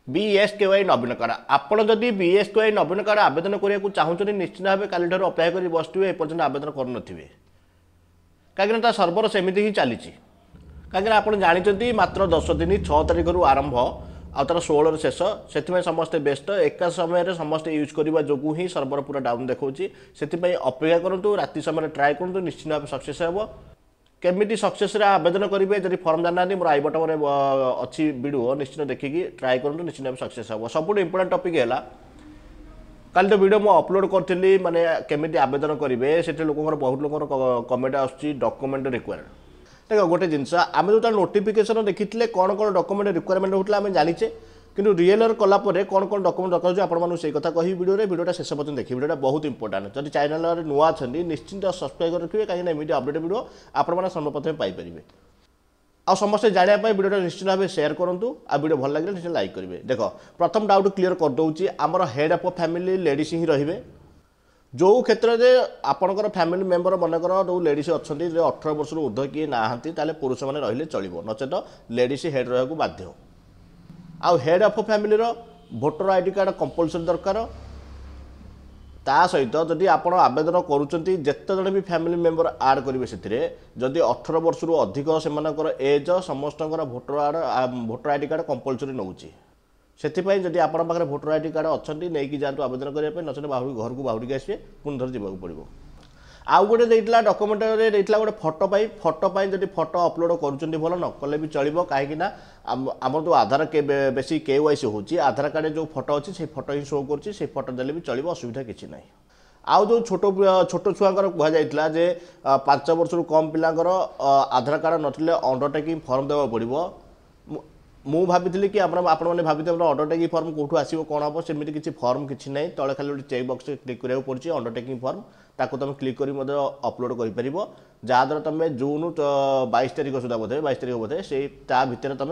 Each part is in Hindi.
बीएसकेवाई नवीन कार्ड आपड़ जदि बीएसकेवाई नवीन कार्ड आवेदन करने चाहूँ निश्चित भाव काली अपेक्षा कर बसुवे एपर्तंत आवेदन करें कहीं सर्वर सेमती ही चली कहीं आप जानते मात्र 10 दिन 6 तारिख रु आरंभ आ तार 16 शेष से समस्ते व्यस्त एका समय समस्ते यूज करने जो ही सर्वर पूरा डाउन देखा से अपेक्षा करूँ राति समय ट्राए करूँ निश्चित भाव सक्सेस हे केमिटी सक्सेस आवेदन करेंगे जब फर्म जाना मोर आई बटन अच्छी वीडियो निश्चित देखिए ट्राए करूँ निश्चित भाव सक्सेस हे सब इंपोर्टेंट टॉपिक है कल तो वीडियो मुझे अपलोड करी माने केमिटी आवेदन करेंगे से लोक बहुत लोक कमेंट आसूँ डॉक्यूमेंट रिक्वायर्ड देख गोटे जिनस आम जो नोटिफिकेशन देखी कौन कौन डॉक्यूमेंट रिक्वायरमेंट होता आम जाचे कि रियल कलापर कौन कौन डॉक्यूमेंट दरकार आपको से कथा कही वीडियोटा शेष पर्यटन देखिए वीडियोटा बहुत इंपोर्टेंट जब चैनल नुआ अच्छा निश्चिंत सब्सक्राइब रखिए कहीं एमती अपडेट वीडियो आपने सर्वप्रथम पाइपर आ समस्ते जानापी वीडियो निश्चित भाव शेयर करूँ आ वीडियो भल लगे निश्चित लाइक करेंगे देख प्रथम डाउट क्लीयर करदे आमर हेड ऑफ फैमिली लेडीज ही रे जो क्षेत्र में आपंकर फैमिली मेंबर मनकर जो लेडीज अच्छा 18 वर्ष ऊर्ध्व किए ना पुरुष मैंने रही चलो नचेत लेडीज हेड रहा बाध्य आउ head of family voter ID card compulsory दरकार ता सहित जदि आप आवेदन करुँच जिते जन भी फैमिली मेंबर आड करेंगे से जदि 18 वर्ष रु अधिक से एज समस्त भोटर आईडी कार्ड कंपलसरी नौ से जदि आप भोटर आईडी कार्ड अच्छा नहीं जातु आवेदन करने नचेत घर को बाहुरी आसवे पुणी थर जावाक पड़ो आउ गोटे देता डॉक्यूमेंट गोटे फोटो जब फोटो अपलोड कर भल न कले भी चलो कहीं आम जो आधार बेसी केवाईसी होची आधार कार्ड जो फोटो अच्छी से फोटो ही शो कर फोटो देले भी चलो असुविधा किसी ना आउ जो छोट छुआर कहुला जे 5 वर्ष रु कम पिलांकर आधार कार्ड नथिले अंडरटेकिंग फॉर्म देवा पड़ो मु भाभी कि आपने भाभी अंडरटेकिंग फॉर्म कौटू आसो कौन हम सेमती किसी फॉर्म किसी ना तले खाली गोटे चेक बॉक्स क्लिक करा पड़ी अंडरटेकिंग फॉर्म ताको तुम क्लिक कर अपलोड कर जहाँद्वारा तुम जून 22 तारिख सुधा बोधे 22 तारिख बोधे से भितर तुम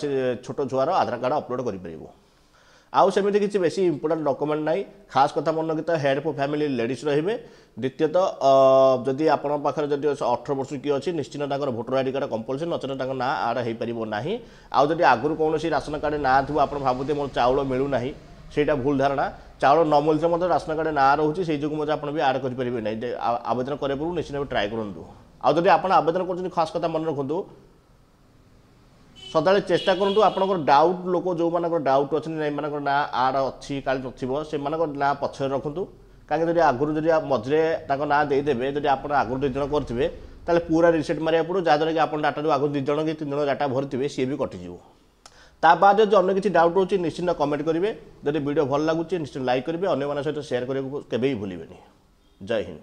से छोट छुआर आधार कार्ड अपलोड कर आउ सेमती किसी बेसी इंपोर्टेंट डॉक्यूमेंट ना खास कथा मन रखी हेड ऑफ फैमिली लेडीज रे द्वितीयतः जदि आपण पाखे जब 18 वर्ष किए अच्छी निश्चित भोटर आईडी कार्ड कंपलसरी नचेत ना आड हो पारना आउ जदि आगुरी कौन राशन कार्ड ना थो आप भावुते मोर चाउल मिलूना ସେଇଟା ଭୁଲ ଧାରଣା ଚାଉଳ ନ ମିଳିଲେ ମଧ୍ୟ ରାସନ କାର୍ଡ ନାଁ ରହୁଛି ସେଇ ଯୋଗୁଁ ମଧ୍ୟ ଆପଣ ବି ଆଡ୍ କରିପାରିବେ ନାହିଁ ଆବେଦନ କରିବା ପୂର୍ବରୁ ନିଶ୍ଚିତ ଭାବେ ଟ୍ରାଏ କରନ୍ତୁ ଆଉ ଯଦି ଆପଣ ଆବେଦନ କରୁଛନ୍ତି ଖାସ୍ କଥା ମନେ ରଖନ୍ତୁ ସଦାବେଳେ ଚେଷ୍ଟା କରନ୍ତୁ ଆପଣଙ୍କର ଡାଉଟ୍ ଲୋକ ଯେଉଁମାନଙ୍କର ଡାଉଟ୍ ଅଛନ୍ତି ଏମାନଙ୍କର ନାଁ ଆଡ୍ ଅଛି କାଲି ନଥିବ ସେମାନଙ୍କର ନାଁ ପଛରେ ରଖନ୍ତୁ କାହିଁକି ଯଦି ଆଗରୁ ଯଦି ମଝିରେ ତାଙ୍କ ନାଁ ଦେଇଦେବେ ଯଦି ଆପଣ ଆଗରୁ 2 ଜଣ କରିଥିବେ ତାହେଲେ ପୁରା ରିସେଟ୍ ମାରିବାକୁ ପଡ଼ିବ ଯାହାଦ୍ୱାରା କି ଆପଣ ଡାଟା ଯେଉଁ ଆଗରୁ 2 ଜଣ କି 3 ଜଣ ଡାଟା ଭରିଥିବେ ସିଏ ବି କଟିଯିବ ता बाद जो अन्य किसी डाउट हो निश्चित कमेंट करेंगे जब वीडियो भल लगुच निश्चित लाइक करेंगे अन्य सहित शेयर करने को केवे भी भूलें जय हिंद।